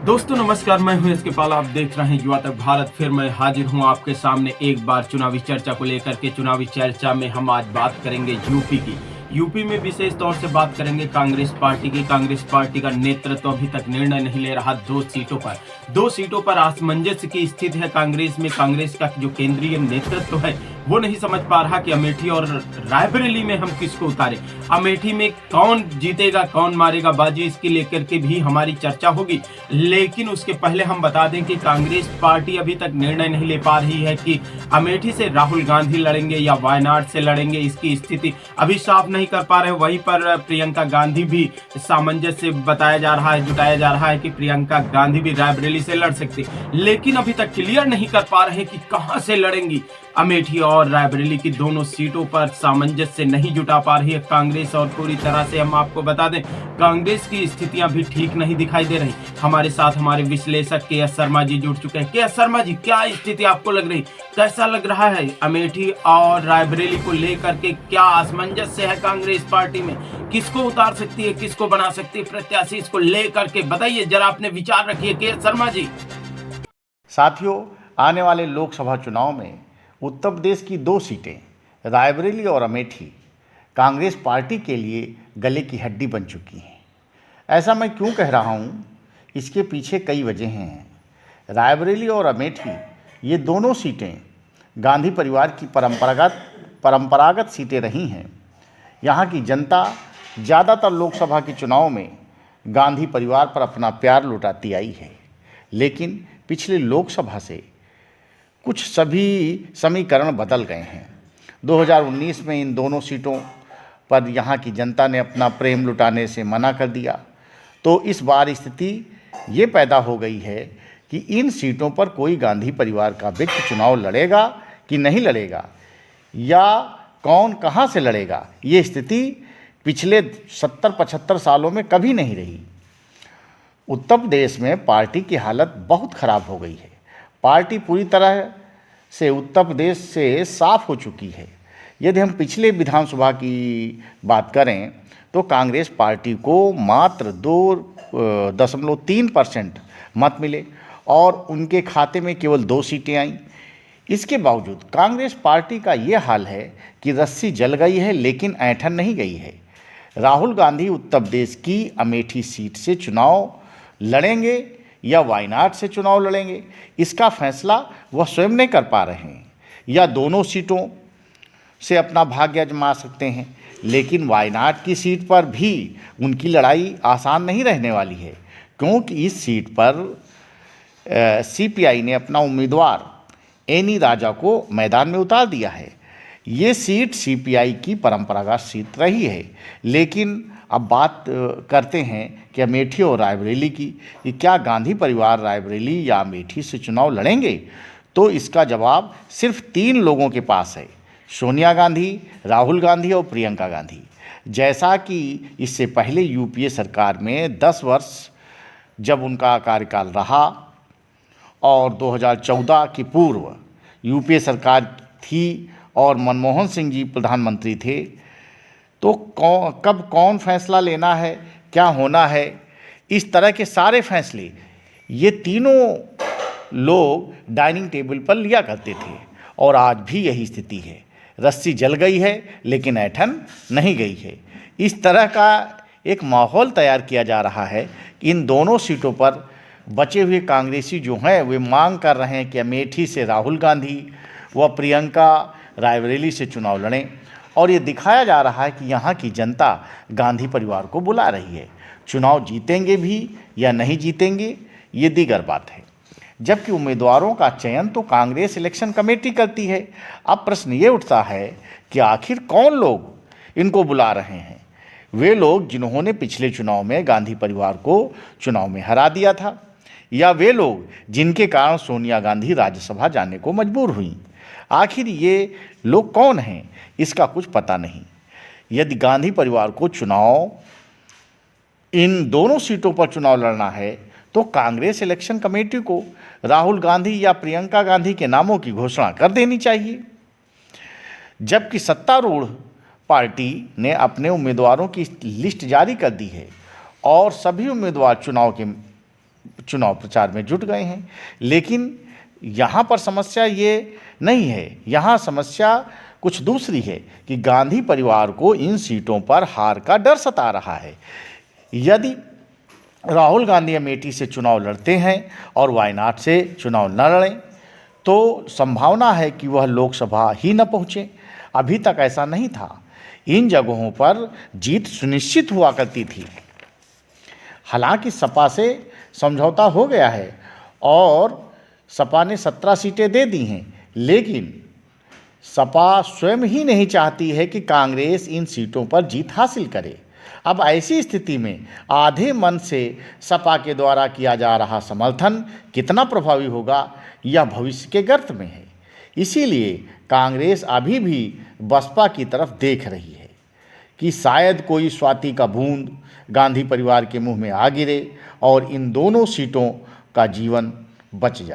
दोस्तों नमस्कार, मैं हूं एसके पाल। आप देख रहे हैं युवा तक भारत। फिर मैं हाजिर हूं आपके सामने एक बार चुनावी चर्चा को लेकर के। चुनावी चर्चा में हम आज बात करेंगे यूपी की। यूपी में विशेष तौर से बात करेंगे कांग्रेस पार्टी की। कांग्रेस पार्टी का नेतृत्व अभी तक निर्णय नहीं ले रहा। दो सीटों पर असमंजस की स्थिति है कांग्रेस में। कांग्रेस का जो केंद्रीय नेतृत्व है वो नहीं समझ पा रहा कि अमेठी और रायबरेली में हम किसको उतारें। अमेठी में कौन जीतेगा, कौन मारेगा बाजी, इसके लेकर के भी हमारी चर्चा होगी। लेकिन उसके पहले हम बता दें कि कांग्रेस पार्टी अभी तक निर्णय नहीं ले पा रही है कि अमेठी से राहुल गांधी लड़ेंगे या वायनाड से लड़ेंगे। इसकी स्थिति अभी साफ नहीं कर पा रहे। वहीं पर प्रियंका गांधी भी सामंजस्य बताया जा रहा है, जुटाया जा रहा है कि प्रियंका गांधी भी रायबरेली से लड़ सकती, लेकिन अभी तक क्लियर नहीं कर पा रहे कि कहां से लड़ेंगी। अमेठी और रायबरेली की दोनों सीटों पर सामंजस्य नहीं जुटा पा रही है कांग्रेस। और पूरी तरह से हम आपको बता दें, कांग्रेस की स्थितियां भी ठीक नहीं दिखाई दे रही। हमारे साथ हमारे विश्लेषक के एस शर्मा जी जुड़ चुके हैं। के एस शर्मा जी, क्या स्थिति आपको लग रही, कैसा लग रहा है अमेठी और रायबरेली को लेकर के? क्या असमंजस्य है कांग्रेस पार्टी में? किसको उतार सकती है, किसको बना सकती है प्रत्याशी, इसको लेकर के बताइए जरा, अपने विचार रखिए के एस शर्मा जी। साथियों, आने वाले लोकसभा चुनाव में उत्तर प्रदेश की 2 सीटें रायबरेली और अमेठी कांग्रेस पार्टी के लिए गले की हड्डी बन चुकी हैं। ऐसा मैं क्यों कह रहा हूँ, इसके पीछे कई वजहें हैं। रायबरेली और अमेठी ये दोनों सीटें गांधी परिवार की परंपरागत सीटें रही हैं। यहाँ की जनता ज़्यादातर लोकसभा के चुनाव में गांधी परिवार पर अपना प्यार लुटाती आई है, लेकिन पिछले लोकसभा से कुछ सभी समीकरण बदल गए हैं। 2019 में इन दोनों सीटों पर यहाँ की जनता ने अपना प्रेम लुटाने से मना कर दिया, तो इस बार स्थिति ये पैदा हो गई है कि इन सीटों पर कोई गांधी परिवार का व्यक्ति चुनाव लड़ेगा कि नहीं लड़ेगा, या कौन कहाँ से लड़ेगा, ये स्थिति पिछले 70-75 सालों में कभी नहीं रही। उत्तर प्रदेश में पार्टी की हालत बहुत ख़राब हो गई है। पार्टी पूरी तरह से उत्तर प्रदेश से साफ हो चुकी है। यदि हम पिछले विधानसभा की बात करें तो कांग्रेस पार्टी को मात्र 2.3% मत मिले और उनके खाते में केवल 2 सीटें आईं। इसके बावजूद कांग्रेस पार्टी का ये हाल है कि रस्सी जल गई है लेकिन ऐंठन नहीं गई है। राहुल गांधी उत्तर प्रदेश की अमेठी सीट से चुनाव लड़ेंगे या वायनाड से चुनाव लड़ेंगे, इसका फैसला वह स्वयं नहीं कर पा रहे हैं। या दोनों सीटों से अपना भाग्य आजमा सकते हैं, लेकिन वायनाड की सीट पर भी उनकी लड़ाई आसान नहीं रहने वाली है, क्योंकि इस सीट पर सीपीआई ने अपना उम्मीदवार एनी राजा को मैदान में उतार दिया है। ये सीट सीपीआई की परंपरागत सीट रही है, लेकिन अब बात करते हैं कि अमेठी और रायबरेली की, कि क्या गांधी परिवार रायबरेली या अमेठी से चुनाव लड़ेंगे? तो इसका जवाब सिर्फ 3 लोगों के पास है, सोनिया गांधी, राहुल गांधी और प्रियंका गांधी। जैसा कि इससे पहले यूपीए सरकार में 10 वर्ष जब उनका कार्यकाल रहा और 2014 के पूर्व यूपीए सरकार थी और मनमोहन सिंह जी प्रधानमंत्री थे, तो कब कौन फैसला लेना है, क्या होना है, इस तरह के सारे फैसले ये तीनों लोग डाइनिंग टेबल पर लिया करते थे। और आज भी यही स्थिति है। रस्सी जल गई है लेकिन ऐंठन नहीं गई है। इस तरह का एक माहौल तैयार किया जा रहा है कि इन दोनों सीटों पर बचे हुए कांग्रेसी जो हैं वे मांग कर रहे हैं कि अमेठी से राहुल गांधी व प्रियंका रायबरेली से चुनाव लड़ें। और ये दिखाया जा रहा है कि यहाँ की जनता गांधी परिवार को बुला रही है। चुनाव जीतेंगे भी या नहीं जीतेंगे ये दीगर बात है, जबकि उम्मीदवारों का चयन तो कांग्रेस इलेक्शन कमेटी करती है। अब प्रश्न ये उठता है कि आखिर कौन लोग इनको बुला रहे हैं? वे लोग जिन्होंने पिछले चुनाव में गांधी परिवार को चुनाव में हरा दिया था, या वे लोग जिनके कारण सोनिया गांधी राज्यसभा जाने को मजबूर हुई? आखिर ये लोग कौन हैं, इसका कुछ पता नहीं। यदि गांधी परिवार को चुनाव इन दोनों सीटों पर चुनाव लड़ना है तो कांग्रेस इलेक्शन कमेटी को राहुल गांधी या प्रियंका गांधी के नामों की घोषणा कर देनी चाहिए, जबकि सत्तारूढ़ पार्टी ने अपने उम्मीदवारों की लिस्ट जारी कर दी है और सभी उम्मीदवार चुनाव के चुनाव प्रचार में जुट गए हैं। लेकिन यहाँ पर समस्या ये नहीं है, यहाँ समस्या कुछ दूसरी है कि गांधी परिवार को इन सीटों पर हार का डर सता रहा है। यदि राहुल गांधी अमेठी से चुनाव लड़ते हैं और वायनाड से चुनाव न लड़ें तो संभावना है कि वह लोकसभा ही न पहुँचे। अभी तक ऐसा नहीं था, इन जगहों पर जीत सुनिश्चित हुआ करती थी। हालांकि सपा से समझौता हो गया है और सपा ने 17 सीटें दे दी हैं, लेकिन सपा स्वयं ही नहीं चाहती है कि कांग्रेस इन सीटों पर जीत हासिल करे। अब ऐसी स्थिति में आधे मन से सपा के द्वारा किया जा रहा समर्थन कितना प्रभावी होगा, यह भविष्य के गर्त में है। इसीलिए कांग्रेस अभी भी बसपा की तरफ देख रही है कि शायद कोई स्वाति का बूंद गांधी परिवार के मुंह में आ गिरे और इन दोनों सीटों का जीवन बच जाए।